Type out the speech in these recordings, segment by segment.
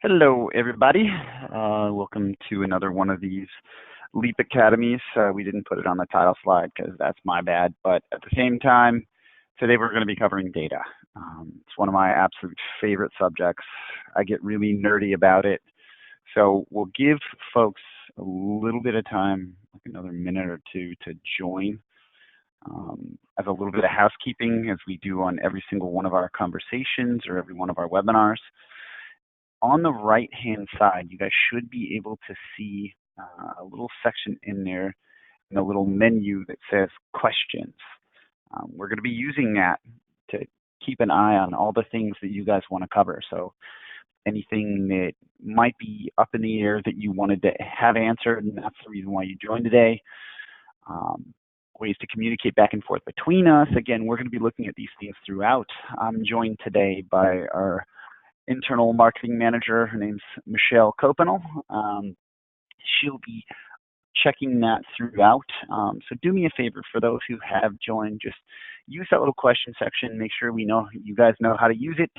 Hello, everybody. Welcome to another one of these Leap Academies. We didn't put it on the title slide because that's my bad, but at the same time, today we're going to be covering data. It's one of my absolute favorite subjects. I get really nerdy about it. So we'll give folks a little bit of time, like another minute or two, to join. As a little bit of housekeeping, as we do on every single one of our conversations or every one of our webinars. On the right-hand side, you guys should be able to see a little section in there, in a little menu that says questions. We're going to be using that to keep an eye on all the things that you guys want to cover. So anything that might be up in the air that you wanted to have answered, and that's the reason why you joined today. Ways to communicate back and forth between us. Again, we're going to be looking at these things throughout. I'm joined today by our internal marketing manager. Her name's Michelle Copenel. She'll be checking that throughout. So do me a favor, for those who have joined, just use that little question section. Make sure we know you guys know how to use it.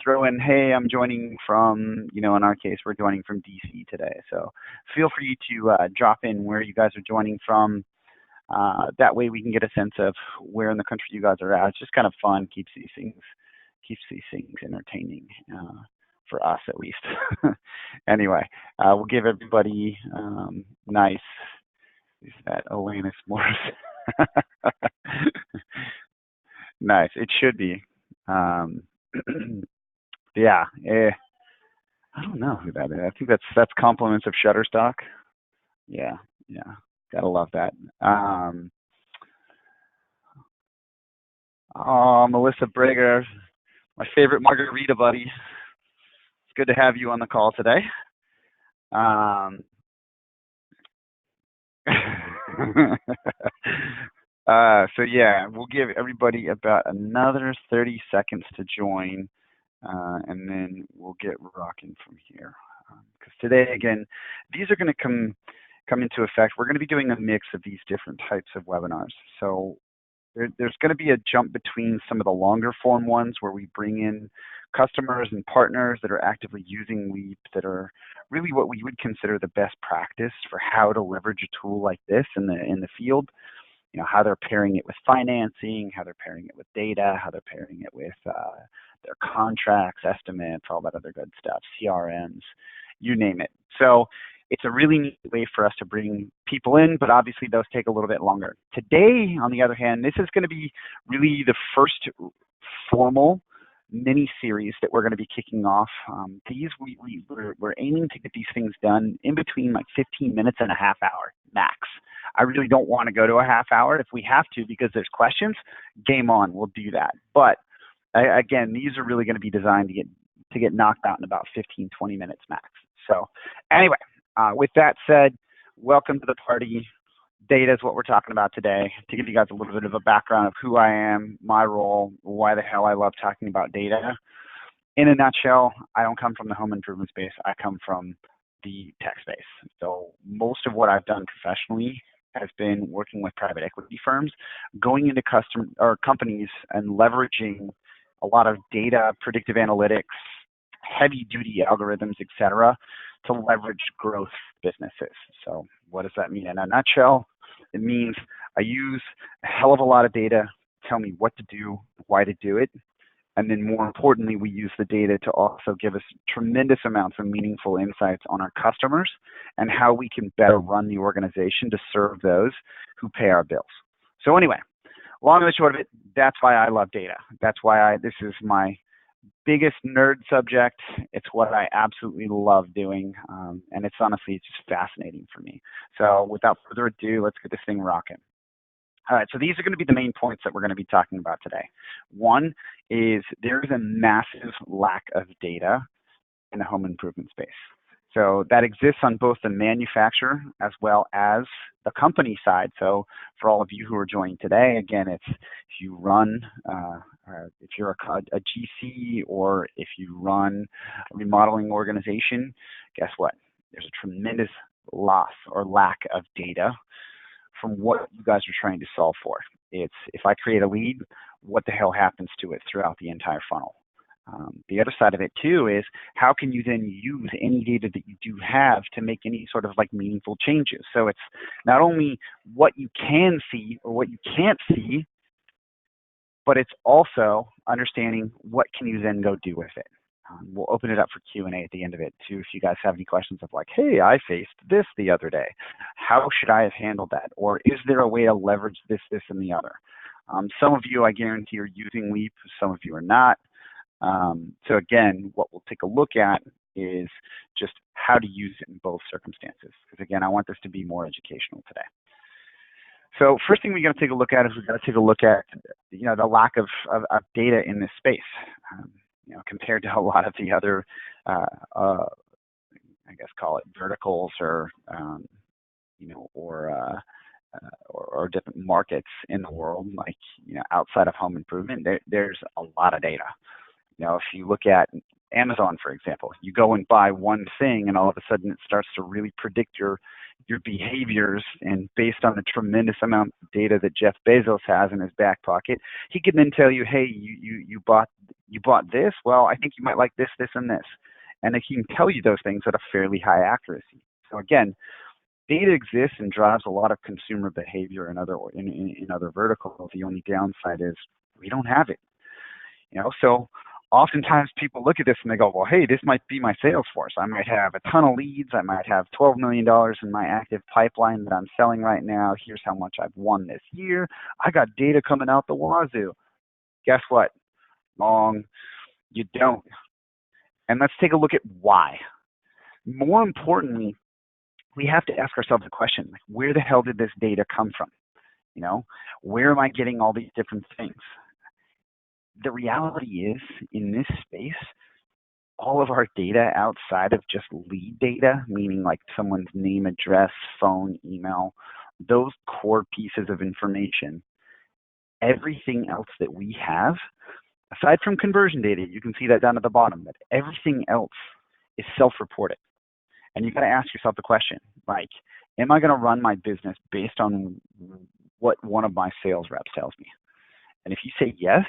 Throw in, hey, I'm joining from, in our case, we're joining from DC today. So feel free to drop in where you guys are joining from. That way we can get a sense of where in the country you guys are at. It's just kind of fun, keeps these things entertaining, for us at least. Anyway, we'll give everybody nice. Is that Alanis Morris? Nice. It should be. Yeah. I don't know who that is. I think that's compliments of Shutterstock. Yeah. Gotta love that. Melissa Brager, my favorite margarita buddy. It's good to have you on the call today. So yeah, we'll give everybody about another 30 seconds to join, and then we'll get rocking from here. Because today, again, these are going to come into effect. We're going to be doing a mix of these different types of webinars. So there's going to be a jump between some of the longer form ones where we bring in customers and partners that are actively using Leap, that are really what we would consider the best practice for how to leverage a tool like this in the field. How they're pairing it with financing, how they're pairing it with data, how they're pairing it with their contracts, estimates, all that other good stuff, CRMs, you name it. So it's a really neat way for us to bring people in, but obviously those take a little bit longer. Today, on the other hand, this is going to be really the first formal mini-series that we're going to be kicking off. We're aiming to get these things done in between like 15 minutes and a half hour max. I really don't want to go to a half hour. If we have to, because there's questions, game on, we'll do that. But again, these are really going to be designed to get knocked out in about 15, 20 minutes max. So anyway, with that said, welcome to the party. Data is what we're talking about today. To give you guys a little bit of a background of who I am, my role, why the hell I love talking about data. In a nutshell, I don't come from the home improvement space. I come from the tech space. So most of what I've done professionally has been working with private equity firms, going into companies and leveraging a lot of data, predictive analytics, heavy-duty algorithms, et cetera, to leverage growth businesses. So what does that mean in a nutshell? It means I use a hell of a lot of data, tell me what to do, why to do it, and then more importantly, we use the data to also give us tremendous amounts of meaningful insights on our customers and how we can better run the organization to serve those who pay our bills. So anyway, long and the short of it, that's why I love data. That's why this is my biggest nerd subject. It's what I absolutely love doing, and it's just fascinating for me. So without further ado, let's get this thing rocking. All right, so these are going to be the main points that we're going to be talking about today. One is there is a massive lack of data in the home improvement space. So that exists on both the manufacturer as well as the company side. So for all of you who are joining today, again, if you run, if you're a GC or if you run a remodeling organization, guess what? There's a tremendous loss or lack of data from what you guys are trying to solve for. It's if I create a lead, what the hell happens to it throughout the entire funnel? The other side of it too is how can you then use any data that you do have to make any sort of like meaningful changes. So it's not only what you can see or what you can't see, but it's also understanding what can you then go do with it. We'll open it up for Q&A at the end of it too if you guys have any questions of like, hey, I faced this the other day. How should I have handled that? Or is there a way to leverage this, this, and the other? Some of you, I guarantee, are using Leap. Some of you are not. So again, what we'll take a look at is just how to use it in both circumstances. Because again, I want this to be more educational today. So first thing we got to take a look at is we got to take a look at the lack of data in this space. Compared to a lot of the other, I guess call it verticals or different markets in the world, like outside of home improvement, there's a lot of data. If you look at Amazon, for example, you go and buy one thing and all of a sudden it starts to really predict your behaviors, and based on the tremendous amount of data that Jeff Bezos has in his back pocket, he can then tell you, hey, you bought this, well, I think you might like this, this, and this. And he can tell you those things at a fairly high accuracy. So again, data exists and drives a lot of consumer behavior in other verticals. The only downside is we don't have it. So oftentimes people look at this and they go, well, hey, this might be my sales force. I might have a ton of leads. I might have $12 million in my active pipeline that I'm selling right now. Here's how much I've won this year. I got data coming out the wazoo. Guess what? Wrong. You don't. And let's take a look at why. More importantly, we have to ask ourselves the question, like, where the hell did this data come from? Where am I getting all these different things? The reality is, in this space, all of our data outside of just lead data, meaning like someone's name, address, phone, email, those core pieces of information, everything else that we have, aside from conversion data, you can see that down at the bottom, but everything else is self-reported. And you got to ask yourself the question, like, am I going to run my business based on what one of my sales reps tells me? And if you say yes,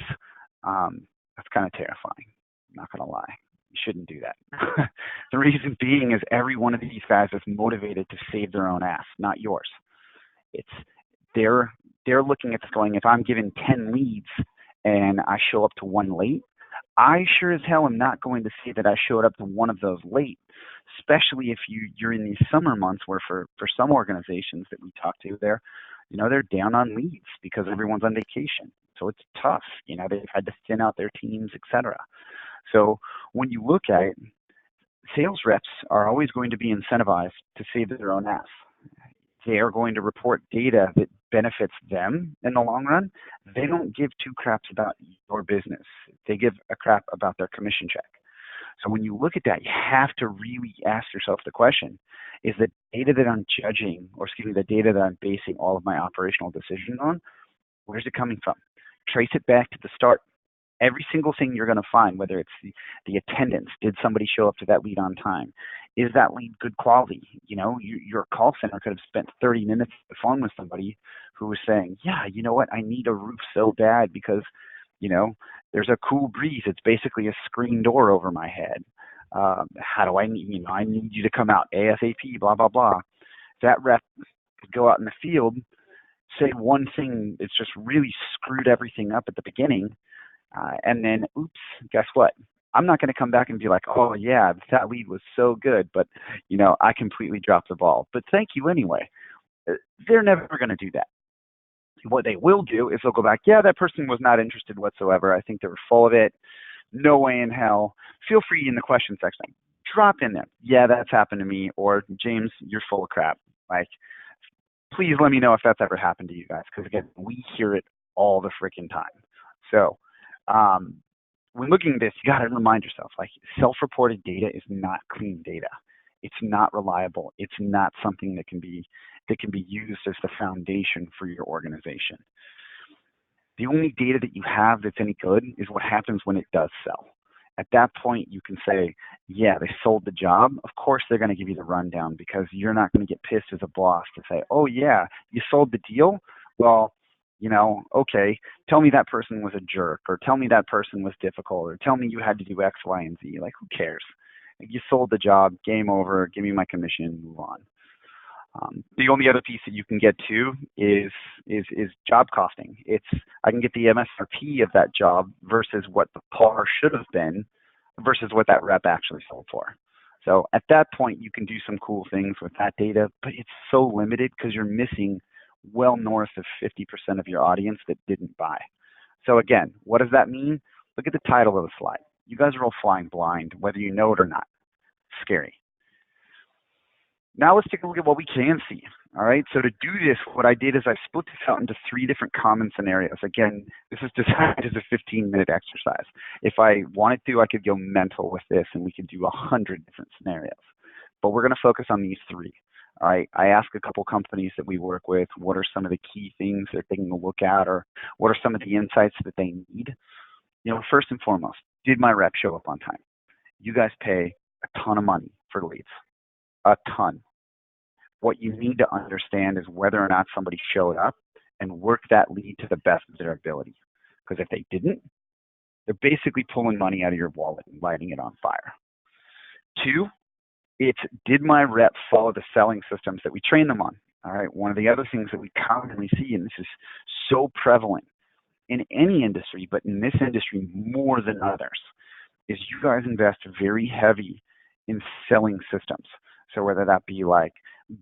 that's kind of terrifying. I'm not going to lie. You shouldn't do that. The reason being is every one of these guys is motivated to save their own ass, not yours. They're looking at this going, if I'm given 10 leads and I show up to one late, I sure as hell am not going to say that I showed up to one of those late, especially if you're in these summer months where for some organizations that we talk to, they're down on leads because everyone's on vacation. So it's tough. They've had to thin out their teams, etc. So when you look at it, sales reps are always going to be incentivized to save their own ass. They are going to report data that benefits them in the long run. They don't give two craps about your business. They give a crap about their commission check. So when you look at that, you have to really ask yourself the question, is the data that I'm judging, the data that I'm basing all of my operational decisions on, where's it coming from? Trace it back to the start. Every single thing you're going to find, whether it's the attendance, did somebody show up to that lead on time? Is that lead good quality? Your call center could have spent 30 minutes on the phone with somebody who was saying, yeah, you know what, I need a roof so bad because, there's a cool breeze. It's basically a screen door over my head. How do I need, I need you to come out ASAP, blah, blah, blah. That rep could go out in the field, say one thing that's just really screwed everything up at the beginning, and then, oops, guess what? I'm not going to come back and be like, oh, yeah, that lead was so good, but, I completely dropped the ball. But thank you anyway. They're never going to do that. What they will do is they'll go back, yeah, that person was not interested whatsoever. I think they were full of it. No way in hell. Feel free in the question section. Drop in there. Yeah, that's happened to me. Or, James, you're full of crap. Like, please let me know if that's ever happened to you guys, because again, we hear it all the freaking time. So when looking at this, you got to remind yourself, like, self-reported data is not clean data. It's not reliable. It's not something that can be used as the foundation for your organization. The only data that you have that's any good is what happens when it does sell. At that point, you can say, yeah, they sold the job. Of course, they're going to give you the rundown because you're not going to get pissed as a boss to say, oh, yeah, you sold the deal. Well, You know, okay, tell me that person was a jerk, or tell me that person was difficult, or tell me you had to do X, Y, and Z. Like, who cares? You sold the job, game over, give me my commission, move on. The only other piece that you can get to is job costing. It's I can get the MSRP of that job versus what the par should have been versus what that rep actually sold for. So at that point, you can do some cool things with that data, but it's so limited because you're missing well north of 50% of your audience that didn't buy. So again, what does that mean? Look at the title of the slide. You guys are all flying blind, whether you know it or not. Scary. Now let's take a look at what we can see. All right, so to do this, what I did is I split this out into 3 different common scenarios. Again, this is designed as a 15-minute exercise. If I wanted to, I could go mental with this and we could do 100 different scenarios. But we're going to focus on these 3. All right, I ask a couple companies that we work with, what are some of the key things they're taking a look at, or what are some of the insights that they need? You know, first and foremost, did my rep show up on time? You guys pay a ton of money for leads, a ton. What you need to understand is whether or not somebody showed up and worked that lead to the best of their ability. Because if they didn't, they're basically pulling money out of your wallet and lighting it on fire. 2, it's did my rep follow the selling systems that we train them on? All right, one of the other things that we commonly see, and this is so prevalent in any industry, but in this industry more than others, is you guys invest very heavy in selling systems. So whether that be like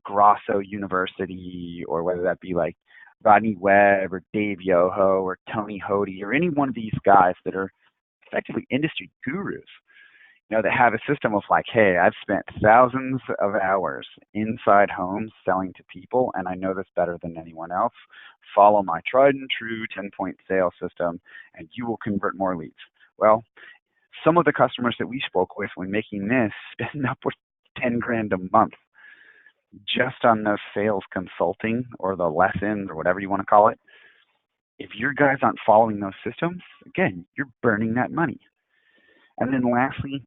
Grosso University, or whether that be like Rodney Webb or Dave Yoho or Tony Hody or any one of these guys that are effectively industry gurus, you know, that have a system of like, hey, I've spent thousands of hours inside homes selling to people, and I know this better than anyone else. Follow my tried and true 10-point sales system, and you will convert more leads. Well, some of the customers that we spoke with when making this spend upwards of 10 grand a month just on those sales consulting or the lessons or whatever you want to call it. If your guys aren't following those systems, again, you're burning that money. And then lastly,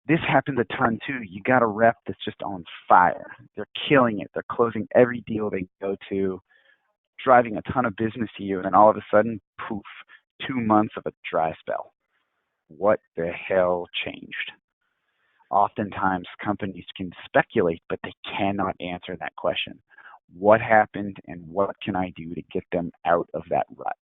this happens a ton too. You got a rep that's just on fire. They're killing it. They're closing every deal they go to, driving a ton of business to you, and then all of a sudden, poof, 2 months of a dry spell. What the hell changed? Oftentimes companies can speculate, but they cannot answer that question. What happened and what can I do to get them out of that rut?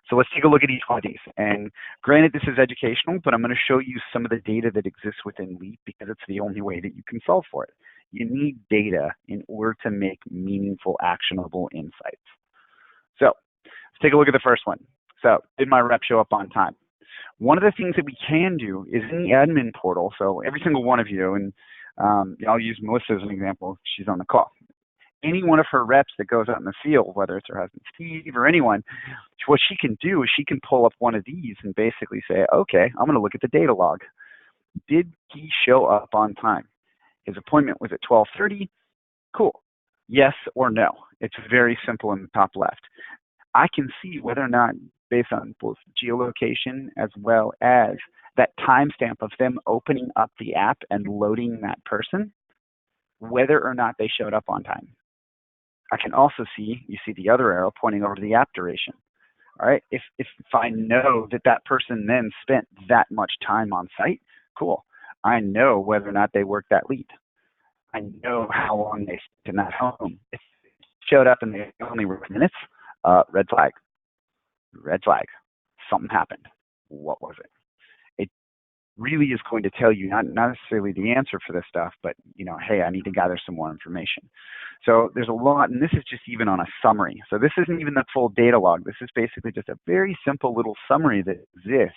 So let's take a look at each one of these. And granted, this is educational, but I'm going to show you some of the data that exists within Leap because it's the only way that you can solve for it. You need data in order to make meaningful, actionable insights. So let's take a look at the first one. So did my rep show up on time? One of the things that we can do is in the admin portal, so every single one of you, and I'll use Melissa as an example, she's on the call. Any one of her reps that goes out in the field, whether it's her husband Steve or anyone, what she can do is she can pull up one of these and basically say, okay, I'm going to look at the data log. Did he show up on time? His appointment was at 12:30. Cool. Yes or no. It's very simple in the top left. I can see whether or not, based on both geolocation as well as that timestamp of them opening up the app and loading that person, whether or not they showed up on time. I can also see, you see the other arrow pointing over to the app duration. All right, if I know that that person then spent that much time on site, cool. I know whether or not they worked that lead. I know how long they spent in that home. If they showed up and they only worked minutes, red flag. Red flag. Something happened. What was it? It really is going to tell you not necessarily the answer for this stuff, but you know, hey, I need to gather some more information. So there's a lot, and this is just even on a summary. So this isn't even the full data log. This is basically just a very simple little summary that exists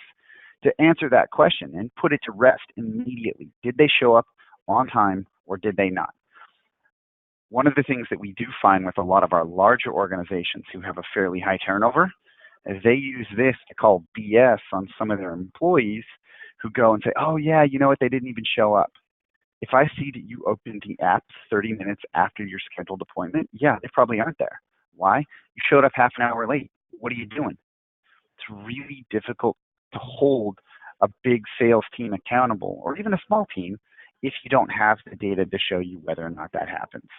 to answer that question and put it to rest immediately. Did they show up on time or did they not? One of the things that we do find with a lot of our larger organizations who have a fairly high turnover is they use this to call BS on some of their employees who go and say, oh yeah, you know what, they didn't even show up. If I see that you opened the app 30 minutes after your scheduled appointment, yeah, they probably aren't there. Why? You showed up half an hour late. What are you doing? It's really difficult to hold a big sales team accountable, or even a small team, if you don't have the data to show you whether or not that happens.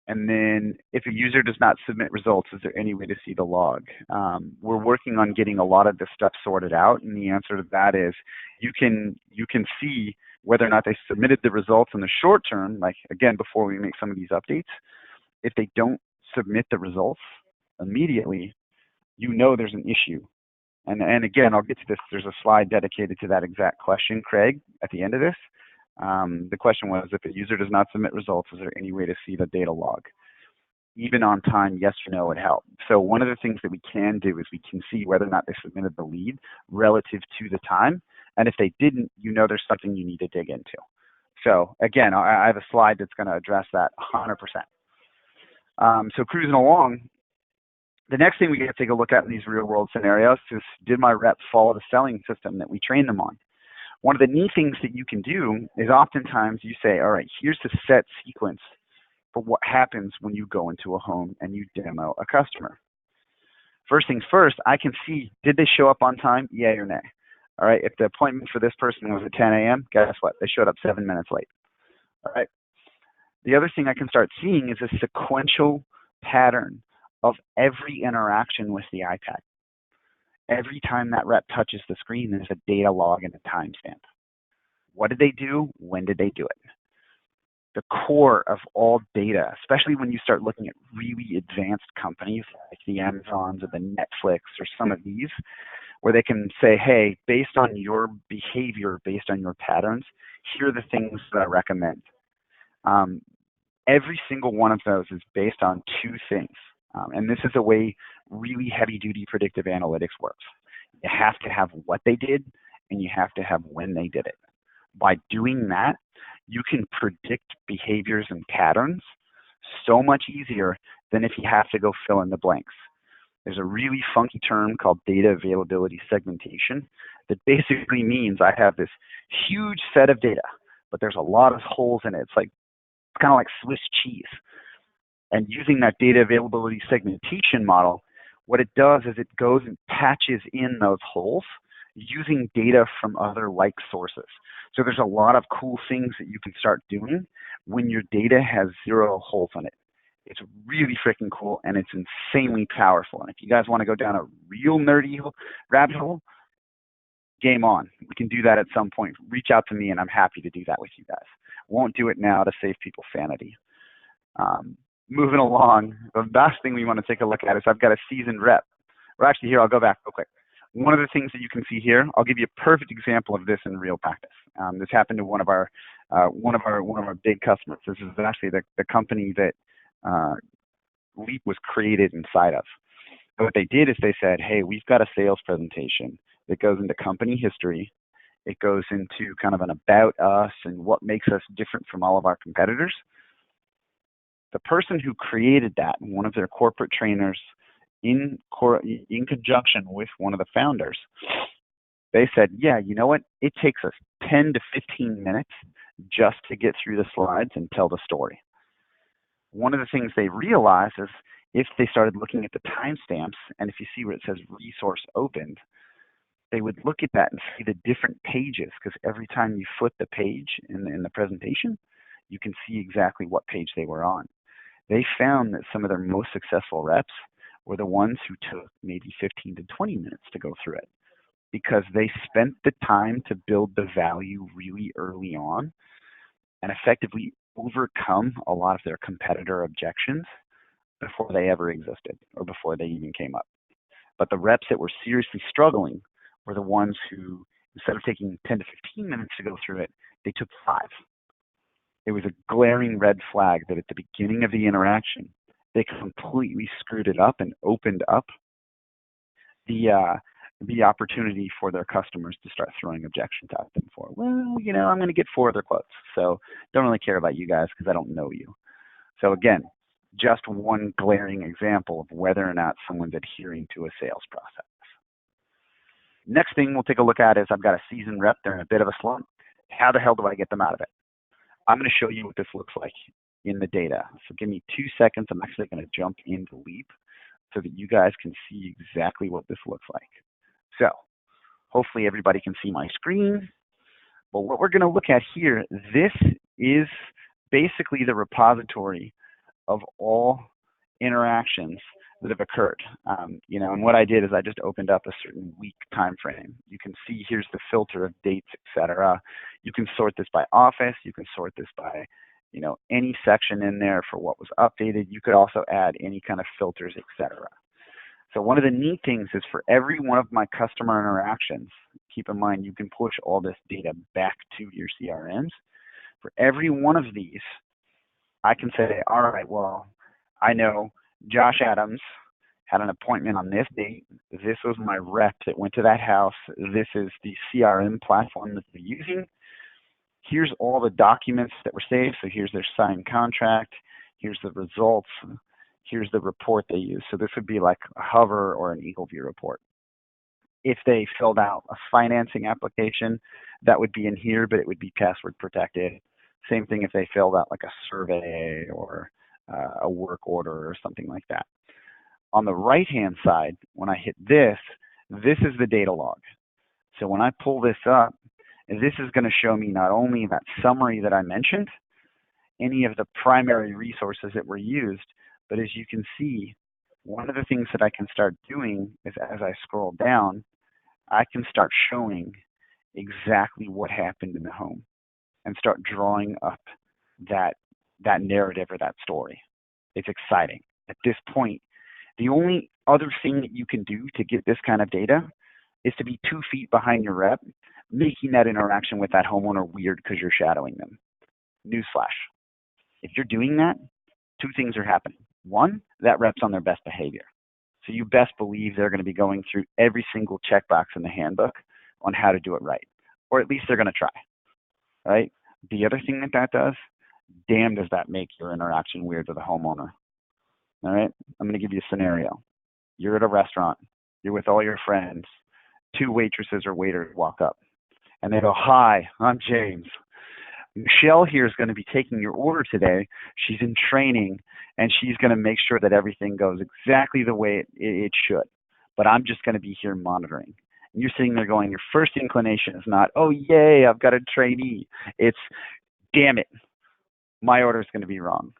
And then if a user does not submit results, is there any way to see the log? We're working on getting a lot of this stuff sorted out, and the answer to that is you can see whether or not they submitted the results in the short term, like again, before we make some of these updates. If they don't submit the results immediately, you know there's an issue. And again, I'll get to this. There's a slide dedicated to that exact question, Craig, at the end of this. The question was, if a user does not submit results, is there any way to see the data log? Even on time, yes or no would help. So one of the things that we can do is we can see whether or not they submitted the lead relative to the time. And if they didn't, you know there's something you need to dig into. So again, I have a slide that's going to address that 100%. So cruising along, the next thing we get to take a look at in these real world scenarios is, did my reps follow the selling system that we trained them on? One of the neat things that you can do is oftentimes you say, all right, here's the set sequence for what happens when you go into a home and you demo a customer. First things first, I can see, did they show up on time? Yay or nay? All right, if the appointment for this person was at 10 a.m., guess what? They showed up 7 minutes late. All right. The other thing I can start seeing is a sequential pattern of every interaction with the iPad. Every time that rep touches the screen, there's a data log and a timestamp. What did they do? When did they do it? The core of all data, especially when you start looking at really advanced companies like the Amazons or the Netflix or some of these, where they can say, hey, based on your behavior, based on your patterns, here are the things that I recommend. Every single one of those is based on two things. And this is the way really heavy-duty predictive analytics works. You have to have what they did, and you have to have when they did it. By doing that, you can predict behaviors and patterns so much easier than if you have to go fill in the blanks. There's a really funky term called data availability segmentation that basically means I have this huge set of data, but there's a lot of holes in it. It's kind of like Swiss cheese. And using that data availability segmentation model, what it does is it goes and patches in those holes using data from other like sources. So there's a lot of cool things that you can start doing when your data has 0 holes in it. It's really freaking cool, and it's insanely powerful. And if you guys want to go down a real nerdy rabbit hole, game on. We can do that at some point. Reach out to me, and I'm happy to do that with you guys. Won't do it now to save people sanity. Moving along, the last thing we want to take a look at is I've got a seasoned rep. Or actually, here, I'll go back real quick. One of the things that you can see here, I'll give you a perfect example of this in real practice. This happened to one of our big customers. This is actually the company that Leap was created inside of. So what they did is they said, hey, we've got a sales presentation that goes into company history. It goes into kind of an about us and what makes us different from all of our competitors. The person who created that, one of their corporate trainers, in conjunction with one of the founders, they said, yeah, you know what? It takes us 10 to 15 minutes just to get through the slides and tell the story. One of the things they realized is if they started looking at the timestamps, and if you see where it says resource opened, they would look at that and see the different pages, because every time you flip the page in the presentation, you can see exactly what page they were on. They found that some of their most successful reps were the ones who took maybe 15 to 20 minutes to go through it, because they spent the time to build the value really early on and effectively overcome a lot of their competitor objections before they ever existed or before they even came up. But the reps that were seriously struggling were the ones who, instead of taking 10 to 15 minutes to go through it, they took 5. It was a glaring red flag that at the beginning of the interaction, they completely screwed it up and opened up the opportunity for their customers to start throwing objections at them for, well, you know, I'm going to get 4 other quotes, so don't really care about you guys because I don't know you. So again, just one glaring example of whether or not someone's adhering to a sales process. Next thing we'll take a look at is I've got a seasoned rep. They're in a bit of a slump. How the hell do I get them out of it? I'm going to show you what this looks like in the data. So give me 2 seconds. I'm actually going to jump into Leap so that you guys can see exactly what this looks like. So hopefully everybody can see my screen. But what we're going to look at here, this is basically the repository of all interactions that have occurred. You know, and what I did is I just opened up a certain week time frame. You can see here's the filter of dates, etc. You can sort this by office. You can sort this by, you know, any section in there for what was updated. You could also add any kind of filters, etc. So one of the neat things is for every one of my customer interactions, keep in mind you can push all this data back to your CRMs. For every one of these, I can say, all right, well, I know Josh Adams had an appointment on this date. This was my rep that went to that house. This is the CRM platform that they're using. Here's all the documents that were saved. So here's their signed contract. Here's the results. Here's the report they use. So this would be like a Hover or an EagleView report. If they filled out a financing application, that would be in here, but it would be password protected. Same thing if they filled out like a survey or a work order or something like that. On the right-hand side, when I hit this, this is the data log. So when I pull this up, this is going to show me not only that summary that I mentioned, any of the primary resources that were used, but as you can see, one of the things that I can start doing is as I scroll down, I can start showing exactly what happened in the home and start drawing up that narrative or that story. It's exciting. At this point, the only other thing that you can do to get this kind of data is to be 2 feet behind your rep, making that interaction with that homeowner weird because you're shadowing them. Newsflash. If you're doing that, 2 things are happening. 1, that rep's on their best behavior. So you best believe they're going to be going through every single checkbox in the handbook on how to do it right. Or at least they're going to try, right? The other thing that does, damn does that make your interaction weird with a homeowner. All right, I'm going to give you a scenario. You're at a restaurant. You're with all your friends. 2 waitresses or waiters walk up, and they go, "Hi, I'm James. Michelle here is going to be taking your order today. She's in training, and she's going to make sure that everything goes exactly the way it should. But I'm just going to be here monitoring." And you're sitting there going, your first inclination is not, "Oh, yay, I've got a trainee." It's, "Damn it, my order is going to be wrong."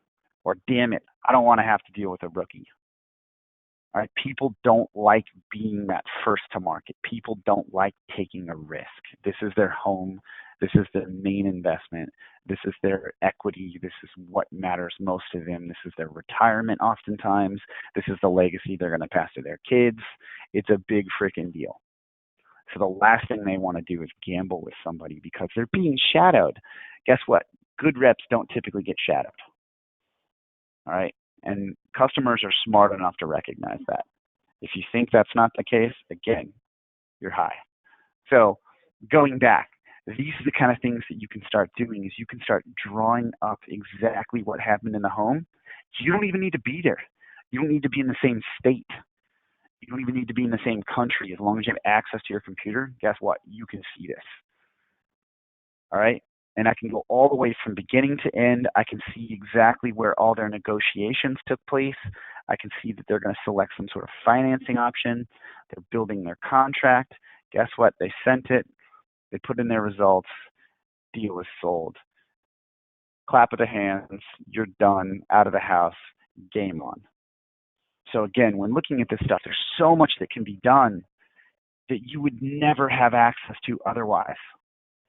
Or, "Damn it, I don't want to have to deal with a rookie." All right, people don't like being that first to market. People don't like taking a risk. This is their home. This is their main investment. This is their equity. This is what matters most to them. This is their retirement oftentimes. This is the legacy they're going to pass to their kids. It's a big freaking deal. So the last thing they want to do is gamble with somebody because they're being shadowed. Guess what? Good reps don't typically get shadowed. All right. And customers are smart enough to recognize that. If you think that's not the case, again, you're high. So going back, these are the kind of things that you can start doing is you can start drawing up exactly what happened in the home. You don't even need to be there. You don't need to be in the same state. You don't even need to be in the same country. As long as you have access to your computer, guess what? You can see this. All right? And I can go all the way from beginning to end. I can see exactly where all their negotiations took place. I can see that they're going to select some sort of financing option. They're building their contract. Guess what? They sent it. They put in their results. Deal is sold. Clap of the hands. You're done. Out of the house. Game on. So again, when looking at this stuff, there's so much that can be done that you would never have access to otherwise.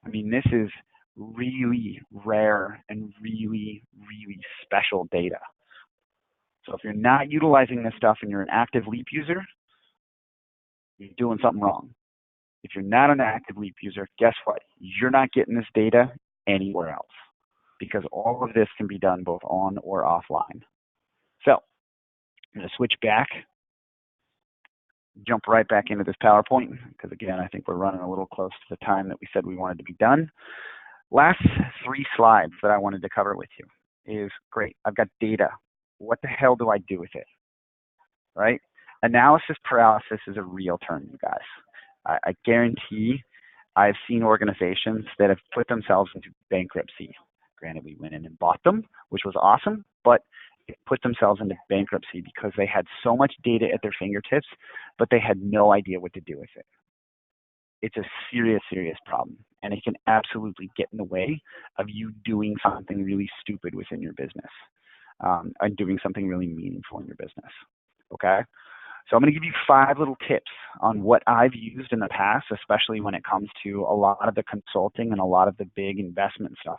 I mean, this is really rare and really, really special data. So if you're not utilizing this stuff and you're an active Leap user, you're doing something wrong. If you're not an active Leap user, guess what? You're not getting this data anywhere else because all of this can be done both on or offline. So I'm going to switch back, jump right back into this PowerPoint because again, I think we're running a little close to the time that we said we wanted to be done. Last 3 slides that I wanted to cover with you is great. I've got data. What the hell do I do with it? Right? Analysis paralysis is a real term, you guys. I guarantee I've seen organizations that have put themselves into bankruptcy. Granted, we went in and bought them, which was awesome, but they put themselves into bankruptcy because they had so much data at their fingertips, but they had no idea what to do with it. It's a serious, serious problem, and it can absolutely get in the way of you doing something really stupid within your business. and doing something really meaningful in your business. Okay? So I'm going to give you 5 little tips on what I've used in the past, especially when it comes to a lot of the consulting and a lot of the big investment stuff,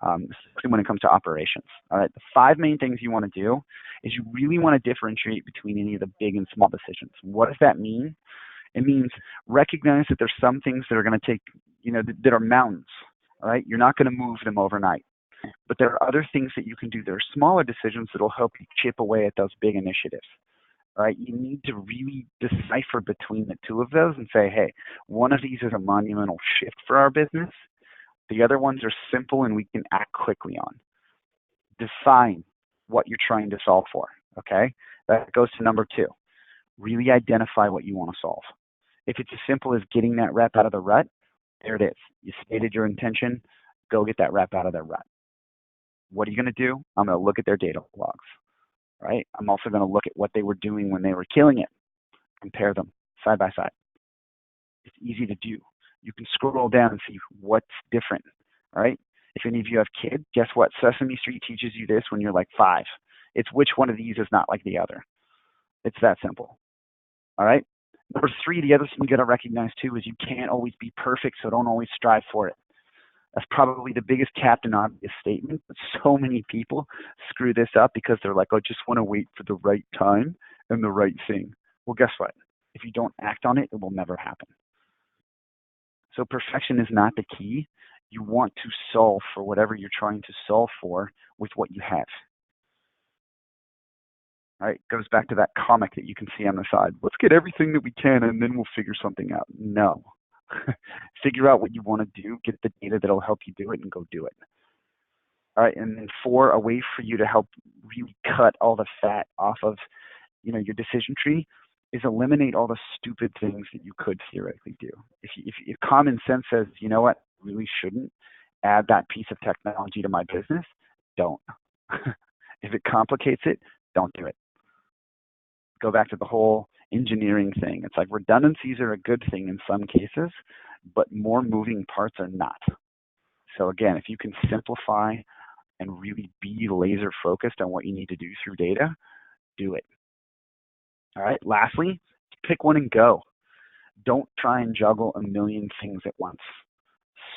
especially when it comes to operations. All right, the 5 main things you want to do is you really want to differentiate between any of the big and small decisions. What does that mean? It means recognize that there's some things that are going to take, that are mountains. All right, you're not going to move them overnight. But there are other things that you can do. There are smaller decisions that will help you chip away at those big initiatives. Right? You need to really decipher between the 2 of those and say, hey, one of these is a monumental shift for our business. The other ones are simple and we can act quickly on. Define what you're trying to solve for, okay? That goes to number 2. Really identify what you want to solve. If it's as simple as getting that rep out of the rut, there it is. You stated your intention, go get that rep out of their rut. What are you going to do? I'm going to look at their data logs, right? I'm also going to look at what they were doing when they were killing it, compare them side by side. It's easy to do. You can scroll down and see what's different, right? If any of you have kids, guess what? Sesame Street teaches you this when you're like 5. It's which one of these is not like the other. It's that simple, all right? Number 3, the other thing you got to recognize too is you can't always be perfect, so don't always strive for it. That's probably the biggest Captain Obvious statement, but so many people screw this up because they're like, oh, just want to wait for the right time and the right thing. Well, guess what? If you don't act on it, it will never happen. So perfection is not the key. You want to solve for whatever you're trying to solve for with what you have. All right, goes back to that comic that you can see on the side. Let's get everything that we can and then we'll figure something out. No. Figure out what you want to do, get the data that'll help you do it, and go do it. All right, and then 4, a way for you to help really cut all the fat off of, your decision tree is eliminate all the stupid things that you could theoretically do. If common sense says, you know what, I really shouldn't add that piece of technology to my business, don't. If it complicates it, don't do it. Go back to the whole engineering thing. It's like redundancies are a good thing in some cases, but more moving parts are not. So again, if you can simplify and really be laser focused on what you need to do through data, do it. All right, lastly, pick one and go. Don't try and juggle a million things at once.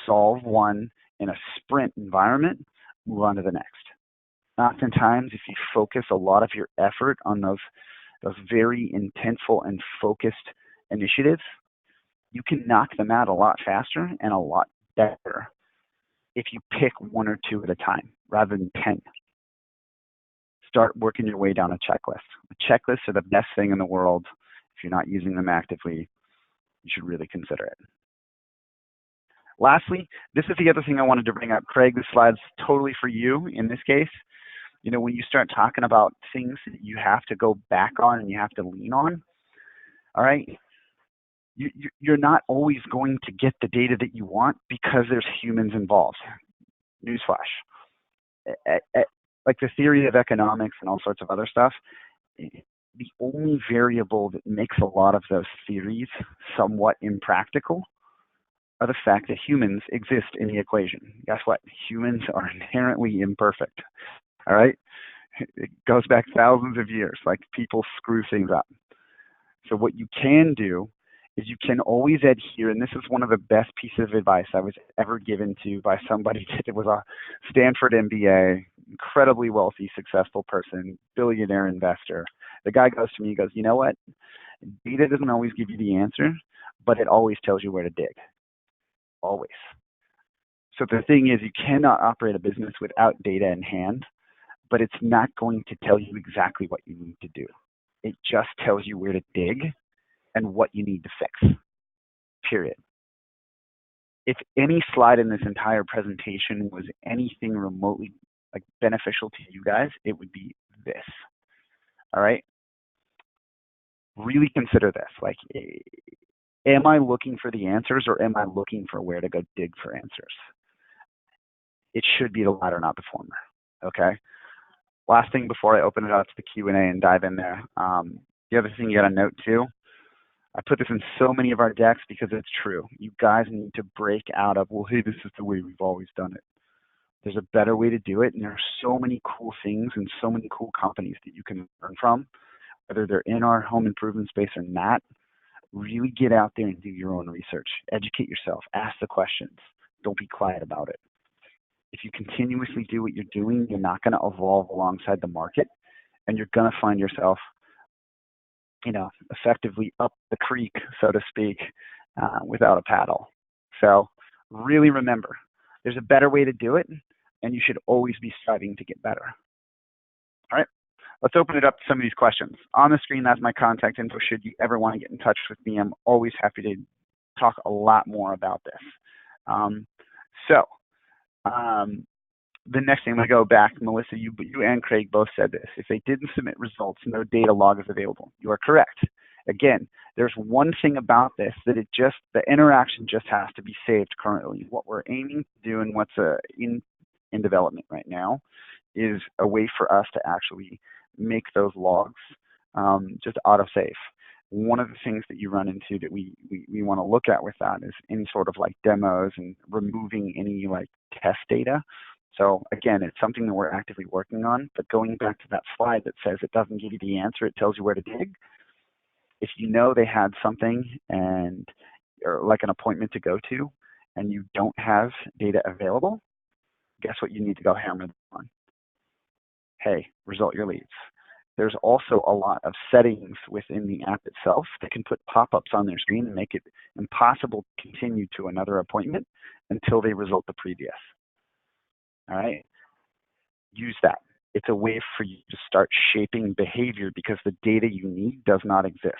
Solve one in a sprint environment, move on to the next. Oftentimes, if you focus a lot of your effort on those very intentful and focused initiatives, you can knock them out a lot faster and a lot better if you pick 1 or 2 at a time rather than 10. Start working your way down a checklist. Checklists are the best thing in the world. If you're not using them actively, you should really consider it. Lastly, this is the other thing I wanted to bring up. Craig, this slide's totally for you in this case. When you start talking about things that you have to go back on and you have to lean on, all right, you're not always going to get the data that you want because there's humans involved. Newsflash. Like the theory of economics and all sorts of other stuff, the only variable that makes a lot of those theories somewhat impractical are the fact that humans exist in the equation. Guess what? Humans are inherently imperfect. All right? It goes back thousands of years. Like, people screw things up. So what you can do is you can always adhere, and this is one of the best pieces of advice I was ever given to by somebody that was a Stanford MBA, incredibly wealthy, successful person, billionaire investor. The guy goes to me, he goes, you know what? Data doesn't always give you the answer, but it always tells you where to dig. Always. So the thing is, you cannot operate a business without data in hand, but it's not going to tell you exactly what you need to do. It just tells you where to dig and what you need to fix, period. If any slide in this entire presentation was anything remotely beneficial to you guys, it would be this, all right? Really consider this. Am I looking for the answers, or am I looking for where to go dig for answers? It should be the latter, not the former, okay? Last thing before I open it up to the Q&A and dive in there, the other thing you got to note too, I put this in so many of our decks because it's true. You guys need to break out of, well, hey, this is the way we've always done it. There's a better way to do it, and there are so many cool things and so many cool companies that you can learn from, whether they're in our home improvement space or not. Really get out there and do your own research. Educate yourself. Ask the questions. Don't be quiet about it. If you continuously do what you're doing, you're not going to evolve alongside the market, and you're going to find yourself, effectively up the creek, so to speak, without a paddle. So really remember, there's a better way to do it, and you should always be striving to get better. All right, let's open it up to some of these questions. On the screen, that's my contact info. Should you ever want to get in touch with me, I'm always happy to talk a lot more about this. The next thing, I'm going to go back. Melissa, you and Craig both said this. If they didn't submit results, no data log is available. You are correct. Again, there's one thing about this, that the interaction just has to be saved currently. What we're aiming to do and what's in development right now is a way for us to actually make those logs just autosave. One of the things that you run into that we want to look at with that is any sort of like demos and removing any like test data. So again, it's something that we're actively working on, but going back to that slide that says it doesn't give you the answer, it tells you where to dig. If you know they had something or like an appointment to go to and you don't have data available, guess what you need to go hammer them on? Hey, result your leads. There's also a lot of settings within the app itself that can put pop-ups on their screen and make it impossible to continue to another appointment until they result the previous. All right, use that. It's a way for you to start shaping behavior because the data you need does not exist.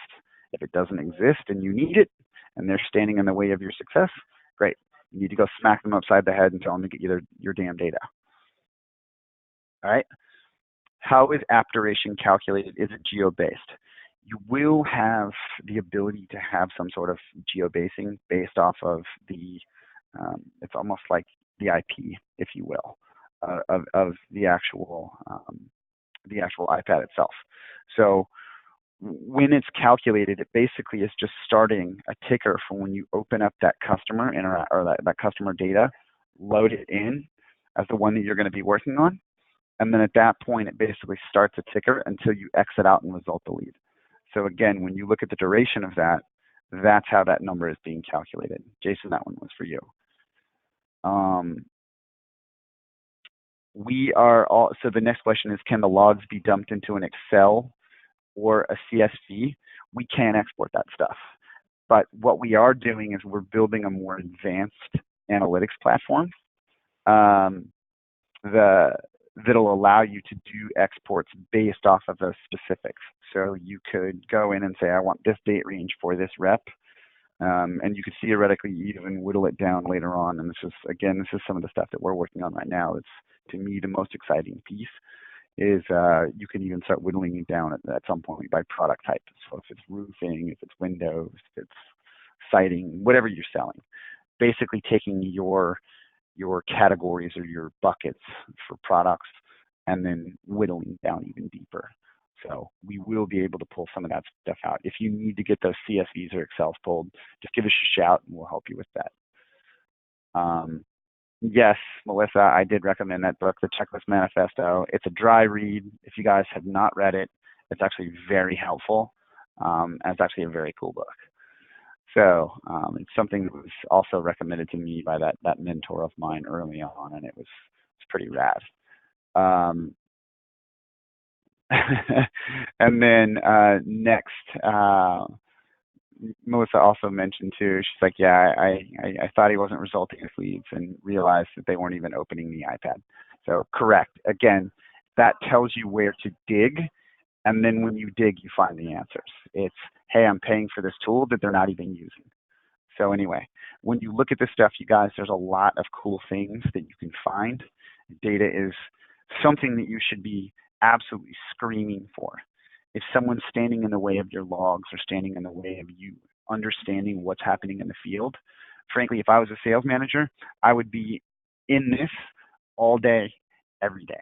If it doesn't exist and you need it and they're standing in the way of your success, great. You need to go smack them upside the head and tell them to get you your damn data. All right. How is app duration calculated? Is it geo-based? You will have the ability to have some sort of geo-basing based off of it's almost like the IP, if you will, of the actual iPad itself. So when it's calculated, it basically is just starting a ticker from when you open up that customer or that customer data, load it in as the one that you're going to be working on. And then at that point, it basically starts a ticker until you exit out and result the lead. So again, when you look at the duration of that, that's how that number is being calculated. Jason, that one was for you. So the next question is, can the logs be dumped into an Excel or a CSV? We can export that stuff. But what we are doing is we're building a more advanced analytics platform that'll allow you to do exports based off of those specifics. So you could go in and say, I want this date range for this rep. And you could theoretically even whittle it down later on. And this is some of the stuff that we're working on right now. It's, to me, the most exciting piece is you can even start whittling it down at some point by product type. So if it's roofing, if it's windows, if it's siding, whatever you're selling, basically taking your categories or your buckets for products and then whittling down even deeper. So we will be able to pull some of that stuff out. If you need to get those CSVs or Excels pulled, just give us a shout and we'll help you with that. Yes, Melissa, I did recommend that book, The Checklist Manifesto. It's a dry read. If you guys have not read it, it's actually very helpful. And it's actually a very cool book. So it's something that was also recommended to me by that mentor of mine early on, and it's pretty rad. And then next, Melissa also mentioned too, she's like, yeah, I thought he wasn't resulting with leads and realized that they weren't even opening the iPad. So correct. Again, that tells you where to dig. And then when you dig, you find the answers. It's, hey, I'm paying for this tool that they're not even using. So anyway, when you look at this stuff, you guys, there's a lot of cool things that you can find. Data is something that you should be absolutely screaming for. If someone's standing in the way of your logs or standing in the way of you understanding what's happening in the field, frankly, if I was a sales manager, I would be in this all day, every day,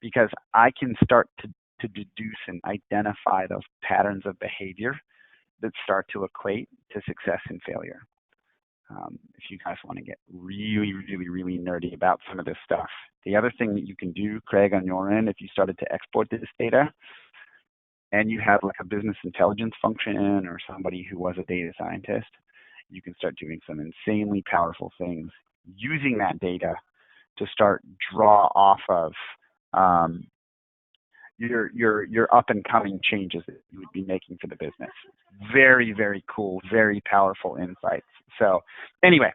because I can start to deduce and identify those patterns of behavior that start to equate to success and failure. if you guys want to get really, really, really nerdy about some of this stuff. The other thing that you can do, Craig, on your end, if you started to export this data and you have like a business intelligence function or somebody who was a data scientist, you can start doing some insanely powerful things using that data to start draw off of your up and coming changes that you would be making for the business. Very, very cool, very powerful insights. So anyway,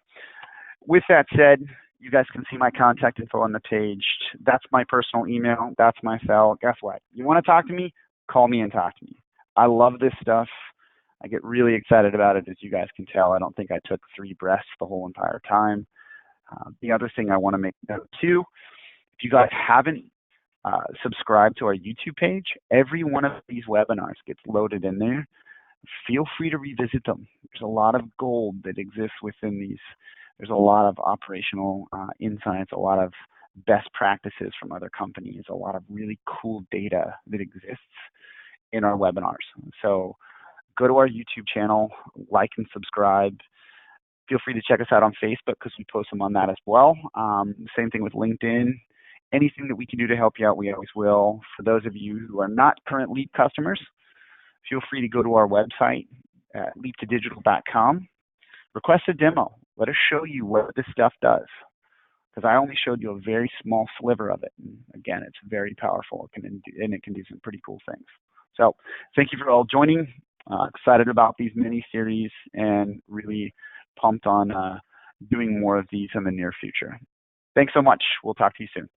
with that said, you guys can see my contact info on the page. That's my personal email. That's my cell. Guess what? You want to talk to me? Call me and talk to me. I love this stuff. I get really excited about it, as you guys can tell. I don't think I took 3 breaths the whole entire time. The other thing I want to make note too, if you guys haven't subscribed to our YouTube page, every one of these webinars gets loaded in there. Feel free to revisit them. There's a lot of gold that exists within these. There's a lot of operational insights, a lot of best practices from other companies, a lot of really cool data that exists in our webinars. So go to our YouTube channel, like and subscribe. Feel free to check us out on Facebook because we post them on that as well. Same thing with LinkedIn. Anything that we can do to help you out, we always will. For those of you who are not current Leap customers, feel free to go to our website at leap2digital.com. Request a demo. Let us show you what this stuff does, because I only showed you a very small sliver of it. And again, it's very powerful, and it can do some pretty cool things. So thank you for all joining. Excited about these mini-series and really pumped on doing more of these in the near future. Thanks so much. We'll talk to you soon.